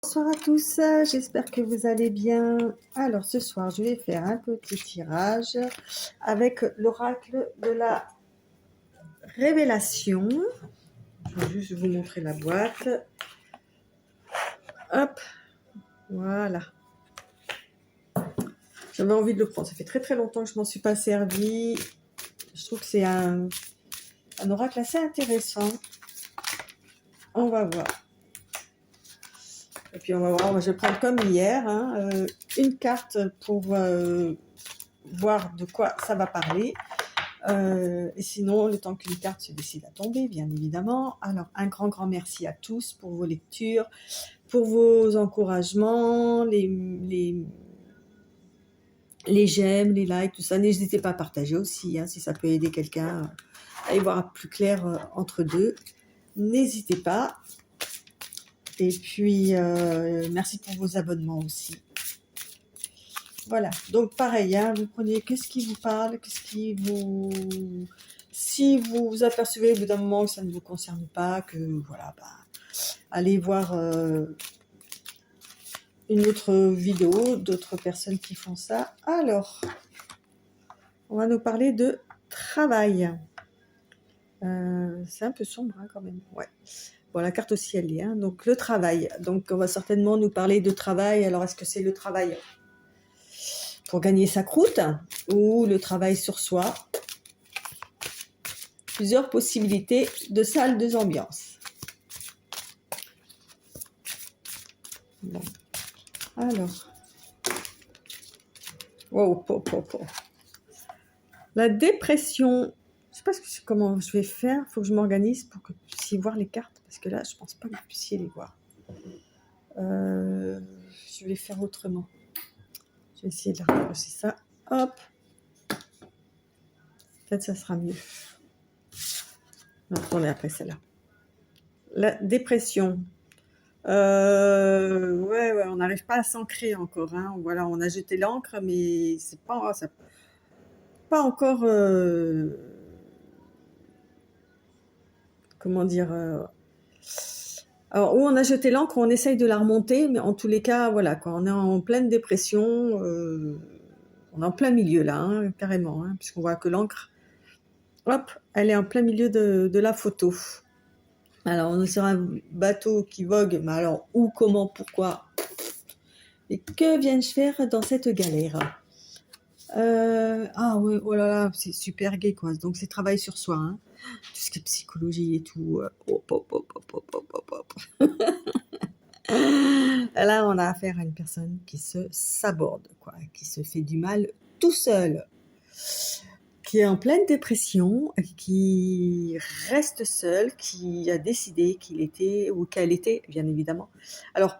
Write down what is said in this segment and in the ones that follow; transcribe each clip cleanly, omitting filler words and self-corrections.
Bonsoir à tous, j'espère que vous allez bien. Alors ce soir, je vais faire un petit tirage avec l'oracle de la révélation. Je vais juste vous montrer la boîte. Hop, voilà. J'avais envie de le prendre, ça fait très longtemps que je m'en suis pas servi. Je trouve que c'est un oracle assez intéressant. On va voir. Et puis on va voir, je vais prendre comme hier, une carte pour voir de quoi ça va parler. Et sinon, le temps qu'une carte se décide à tomber, bien évidemment. Alors, un grand merci à tous pour vos lectures, pour vos encouragements, les j'aime, les likes, tout ça. N'hésitez pas à partager aussi, si ça peut aider quelqu'un à y voir plus clair entre deux. N'hésitez pas. Et puis, merci pour vos abonnements aussi. Voilà, donc pareil, vous prenez qu'est-ce qui vous parle, qu'est-ce qui vous... Si vous vous apercevez au bout d'un moment que ça ne vous concerne pas, que voilà, allez voir une autre vidéo d'autres personnes qui font ça. Alors, on va nous parler de travail. C'est un peu sombre quand même, ouais. Bon, la carte aussi elle est, donc le travail. Donc on va certainement nous parler de travail. Alors est-ce que c'est le travail pour gagner sa croûte ou le travail sur soi? Plusieurs possibilités de salles, de ambiance. Bon. Alors. Oh. La dépression. Je ne sais pas comment je vais faire. Il faut que je m'organise pour que vous puissiez voir les cartes. Parce que là, je ne pense pas que vous puissiez les voir. Je vais faire autrement. Je vais essayer de rapprocher ça. Hop. Peut-être ça sera mieux. On va retourner après celle-là. La dépression. Ouais, on n'arrive pas à s'ancrer encore. Voilà, on a jeté l'encre, mais c'est pas encore. Comment dire Alors, où on a jeté l'encre, on essaye de la remonter, mais en tous les cas, voilà, quoi, on est en pleine dépression. On est en plein milieu là, carrément, puisqu'on voit que l'encre, hop, elle est en plein milieu de la photo. Alors, on est sur un bateau qui vogue, mais alors où, comment, pourquoi? Et que viens-je faire dans cette galère? Ah oui, oh là là, c'est super gai quoi. Donc c'est travail sur soi, tout ce qui est psychologie et tout. Hop. Là, on a affaire à une personne qui se saborde, quoi, qui se fait du mal tout seul, qui est en pleine dépression, qui reste seul, qui a décidé qu'il était ou qu'elle était, bien évidemment. Alors,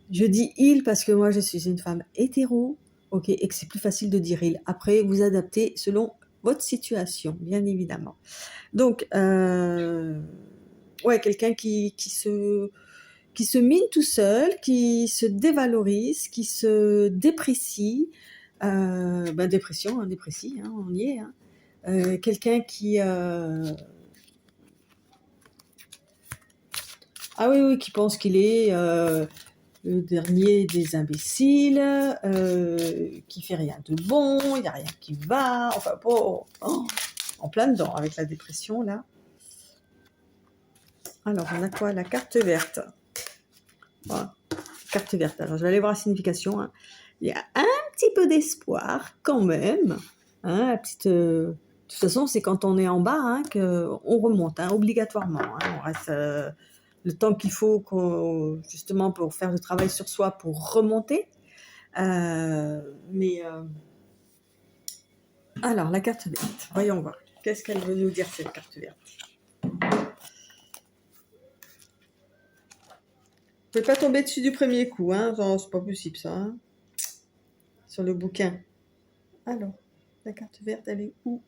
je dis il parce que moi je suis une femme hétéro, ok, et que c'est plus facile de dire il. Après, vous adaptez selon votre situation, bien évidemment. Donc, ouais, quelqu'un qui se mine tout seul, qui se dévalorise, qui se déprécie. Dépression, déprécie, on y est. Quelqu'un qui... Ah oui, qui pense qu'il est... le dernier des imbéciles, qui fait rien de bon, il n'y a rien qui va, enfin bon, en plein dedans avec la dépression là. Alors on a quoi? La carte verte. Voilà. Carte verte, alors je vais aller voir la signification. Il y a un petit peu d'espoir quand même. La petite, de toute façon c'est quand on est en bas qu'on remonte, obligatoirement. On reste... le temps qu'il faut justement pour faire le travail sur soi, pour remonter. Alors, la carte verte, voyons voir. Qu'est-ce qu'elle veut nous dire, cette carte verte? Vous ne pouvez pas tomber dessus du premier coup, c'est pas possible ça. Sur le bouquin. Alors, la carte verte, elle est où?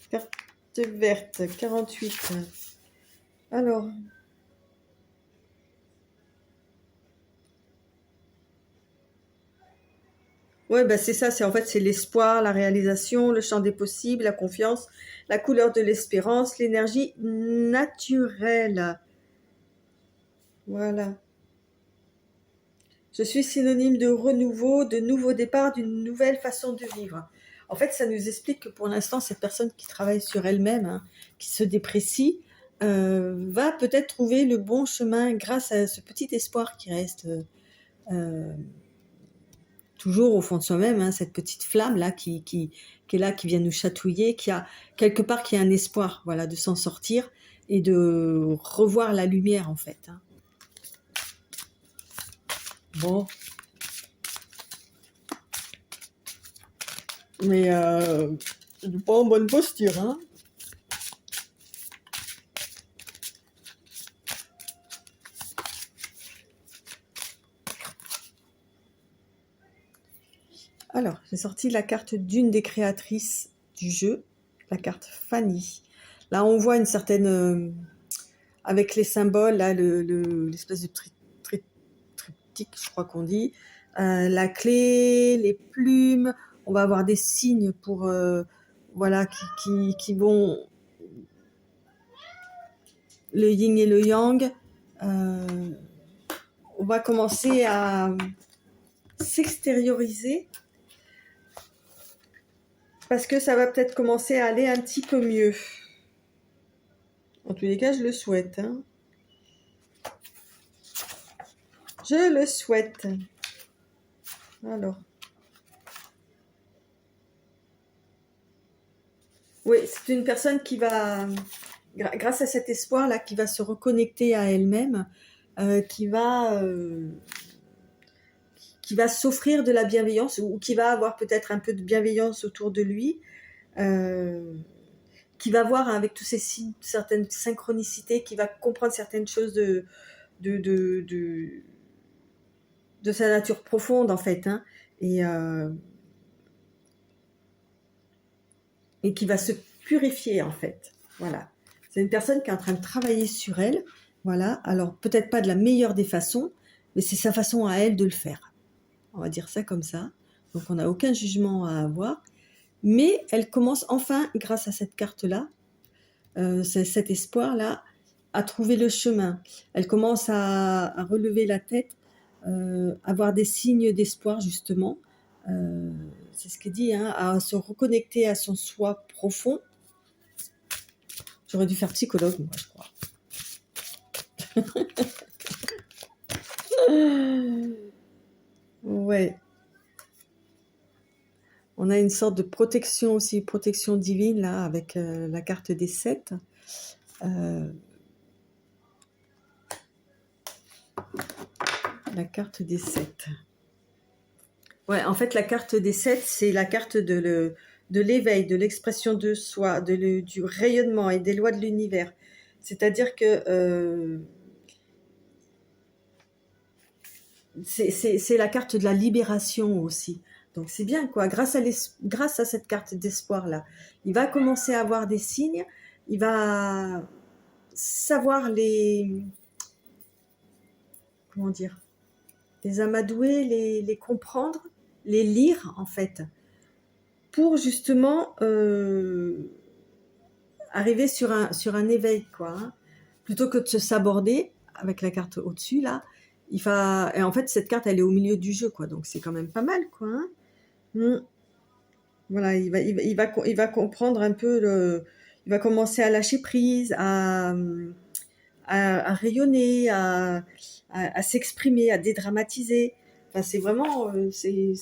Carte verte, 48. Alors... Ouais, bah c'est ça, c'est en fait c'est l'espoir, la réalisation, le champ des possibles, la confiance, la couleur de l'espérance, l'énergie naturelle. Voilà. Je suis synonyme de renouveau, de nouveau départ, d'une nouvelle façon de vivre. En fait, ça nous explique que pour l'instant, cette personne qui travaille sur elle-même, hein, qui se déprécie, va peut-être trouver le bon chemin grâce à ce petit espoir qui reste euh, toujours au fond de soi-même, hein, cette petite flamme là qui est là, qui vient nous chatouiller, qui a quelque part qui a un espoir, voilà, de s'en sortir et de revoir la lumière en fait. Hein. Bon, mais je suis pas en bonne posture, hein. Alors, j'ai sorti la carte d'une des créatrices du jeu, la carte Fanny. Là, on voit une certaine, avec les symboles, là, l'espèce de triptyque, je crois qu'on dit, la clé, les plumes. On va avoir des signes pour, voilà, qui vont le yin et le yang. On va commencer à s'extérioriser parce que ça va peut-être commencer à aller un petit peu mieux. En tous les cas, je le souhaite. Hein. Je le souhaite. Alors. Oui, c'est une personne qui va, grâce à cet espoir-là, qui va se reconnecter à elle-même, euh, qui va, euh, qui va s'offrir de la bienveillance ou qui va avoir peut-être un peu de bienveillance autour de lui, euh, qui va voir avec tous ces signes certaines synchronicités, qui va comprendre certaines choses de, de, de, de sa nature profonde en fait, hein, et, euh, et qui va se purifier en fait. Voilà. C'est une personne qui est en train de travailler sur elle. Voilà. Alors peut-être pas de la meilleure des façons, mais c'est sa façon à elle de le faire. On va dire ça comme ça. Donc on n'a aucun jugement à avoir. Mais elle commence enfin, grâce à cette carte-là, cet espoir-là, à trouver le chemin. Elle commence à relever la tête, avoir des signes d'espoir justement. C'est ce qu'elle dit, hein, à se reconnecter à son soi profond. J'aurais dû faire psychologue, moi, je crois. Ouais. On a une sorte de protection aussi, protection divine, là, avec la carte des 7. La carte des 7. Ouais, en fait, la carte des 7, c'est la carte de l'éveil, de l'expression de soi, du rayonnement et des lois de l'univers. C'est-à-dire que c'est la carte de la libération aussi. Donc c'est bien, quoi. Grâce à cette carte d'espoir-là, il va commencer à avoir des signes, il va savoir comment dire, les amadouer, les comprendre, les lire, en fait, pour justement arriver sur un éveil, quoi. Hein. Plutôt que de se saborder avec la carte au-dessus, là, et en fait, cette carte, elle est au milieu du jeu, quoi. Donc c'est quand même pas mal, quoi. Hein. Voilà, il va comprendre un peu, il va commencer à lâcher prise, à rayonner, à s'exprimer, à dédramatiser. Enfin, c'est vraiment, c'est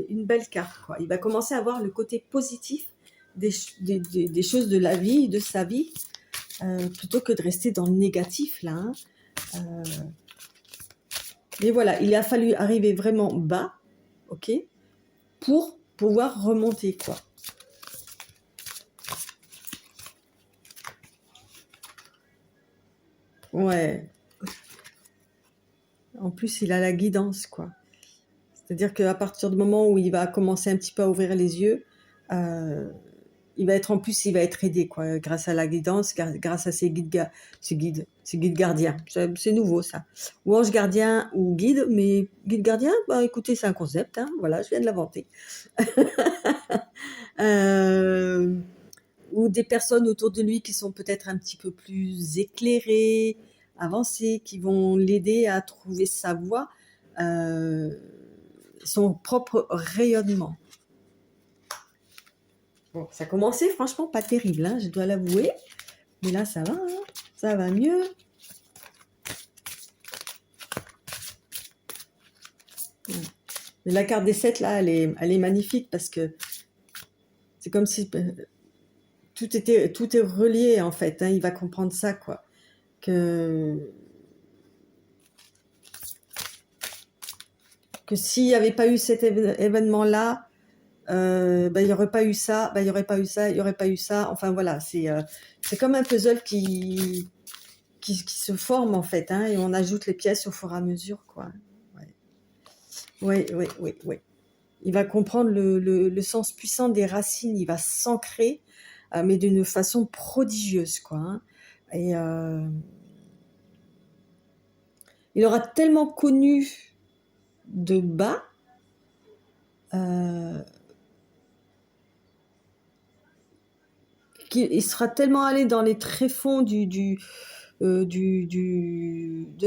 une belle carte, quoi. Il va commencer à voir le côté positif des choses de la vie, de sa vie, plutôt que de rester dans le négatif, là. Hein. Mais voilà, il a fallu arriver vraiment bas, ok, pour pouvoir remonter, quoi. Ouais. En plus, il a la guidance, quoi. C'est-à-dire qu'à partir du moment où il va commencer un petit peu à ouvrir les yeux, euh, il va être en plus, il va être aidé, quoi, grâce à la guidance, grâce à ses guides gardiens. C'est nouveau, ça. Ou ange gardien ou guide, mais guide gardien, bah écoutez, c'est un concept, hein, voilà, je viens de l'inventer. Euh, ou des personnes autour de lui qui sont peut-être un petit peu plus éclairées, avancées, qui vont l'aider à trouver sa voie, euh, son propre rayonnement. Bon, ça commençait franchement pas terrible, hein, je dois l'avouer. Mais là, ça va, hein, ça va mieux. Mais la carte des 7, là, elle est magnifique parce que c'est comme si tout est relié, en fait. Hein, il va comprendre ça, quoi. Que s'il n'y avait pas eu cet événement-là, il n'y aurait pas eu ça, il n'y aurait pas eu ça, il n'y aurait pas eu ça. Enfin, voilà, c'est comme un puzzle qui se forme, en fait. Hein, et on ajoute les pièces au fur et à mesure, quoi. Oui, oui, oui, oui. Il va comprendre le sens puissant des racines, il va s'ancrer, mais d'une façon prodigieuse, quoi. Hein. Et il aura tellement connu de bas, qu'il sera tellement allé dans les tréfonds de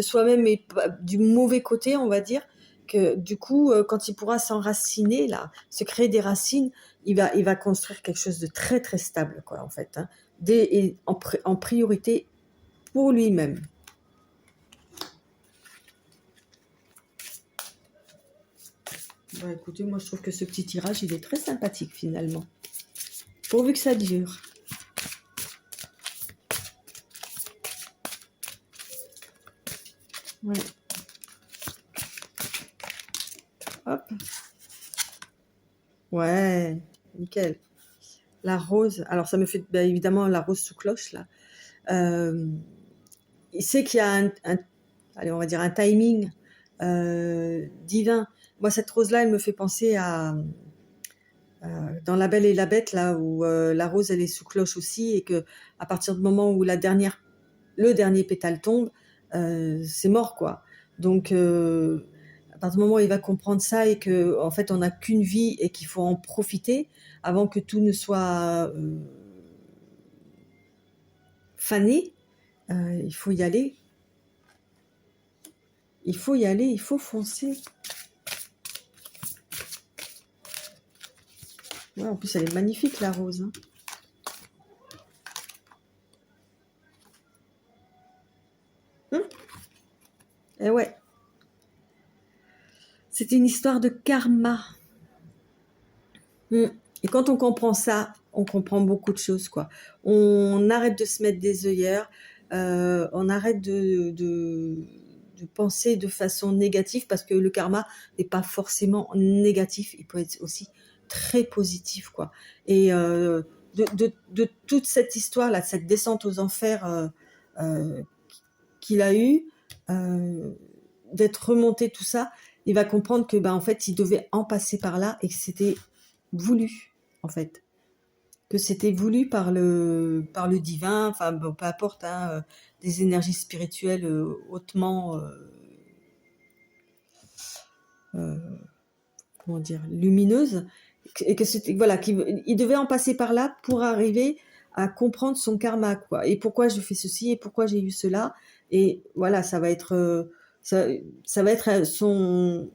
soi-même et du mauvais côté, on va dire, que du coup, quand il pourra s'enraciner, là, se créer des racines, il va construire quelque chose de très très stable, quoi, en fait, hein, et en priorité pour lui-même. Bah, écoutez, moi je trouve que ce petit tirage, il est très sympathique finalement, pourvu que ça dure. Ouais. Hop. Ouais, nickel. La rose, alors ça me fait évidemment la rose sous cloche là. Il sait qu'il y a allez, on va dire un timing divin. Moi, cette rose-là, elle me fait penser à dans La Belle et la Bête, là où la rose, elle est sous cloche aussi, et que à partir du moment où le dernier pétale tombe, c'est mort, quoi. Donc, à partir du moment où il va comprendre ça et que, en fait, on n'a qu'une vie et qu'il faut en profiter avant que tout ne soit fané, il faut y aller. Il faut y aller, il faut foncer. Ouais, en plus, elle est magnifique, la rose. Hein. Eh ouais. C'est une histoire de karma. Et quand on comprend ça, on comprend beaucoup de choses, quoi. On arrête de se mettre des œillères, on arrête de penser de façon négative, parce que le karma n'est pas forcément négatif, il peut être aussi très positif, quoi. Et de toute cette histoire-là, cette descente aux enfers qu'il a eue, d'être remonté tout ça, il va comprendre que en fait, il devait en passer par là et que c'était voulu, en fait. Que c'était voulu par le divin, enfin, bon, peu importe, hein, des énergies spirituelles hautement, euh, comment dire, lumineuses, et que c'était, voilà, il devait en passer par là pour arriver à comprendre son karma, quoi. Et pourquoi je fais ceci, et pourquoi j'ai eu cela. Et voilà, ça va être, ça va être son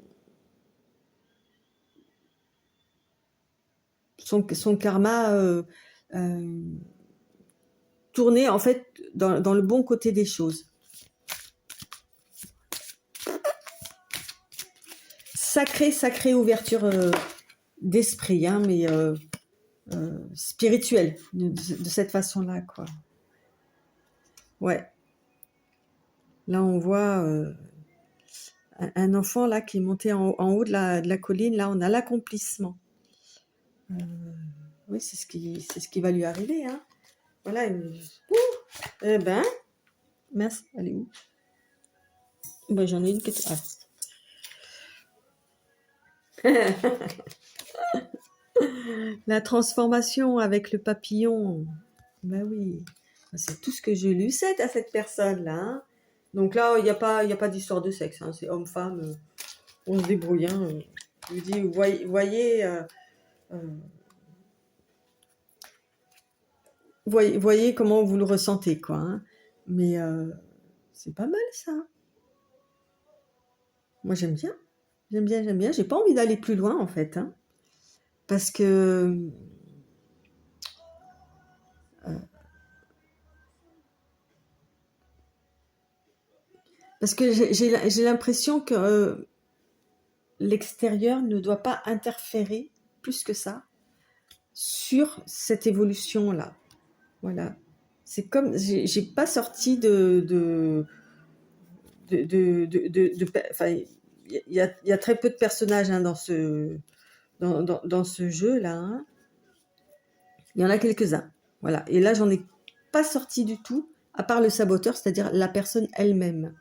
karma tourné, en fait, dans le bon côté des choses. Sacrée ouverture d'esprit, hein, mais spirituelle, de cette façon-là, quoi. Ouais. Là, on voit un enfant là qui est monté en haut de la colline. Là, on a l'accomplissement. Oui, c'est ce qui va lui arriver. Hein. Voilà. Eh ben, mince, elle est où? Ben, j'en ai une qui est... Ah. La transformation avec le papillon. Ben oui, c'est tout ce que je lui cède à cette personne-là, hein. Donc là, il y a pas d'histoire de sexe, hein. C'est homme-femme, on se débrouille, hein. Je vous dis, euh, voyez comment vous le ressentez, quoi, hein. Mais c'est pas mal, ça. Moi, j'aime bien. J'aime bien, j'aime bien. J'ai pas envie d'aller plus loin, en fait, hein. Parce que j'ai l'impression que l'extérieur ne doit pas interférer plus que ça sur cette évolution-là. Voilà. C'est comme, j'ai pas sorti enfin, il y a très peu de personnages, hein, dans ce jeu-là, hein. Il y en a quelques-uns. Voilà. Et là, j'en ai pas sorti du tout, à part le saboteur, c'est-à-dire la personne elle-même.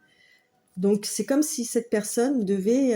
Donc, c'est comme si cette personne devait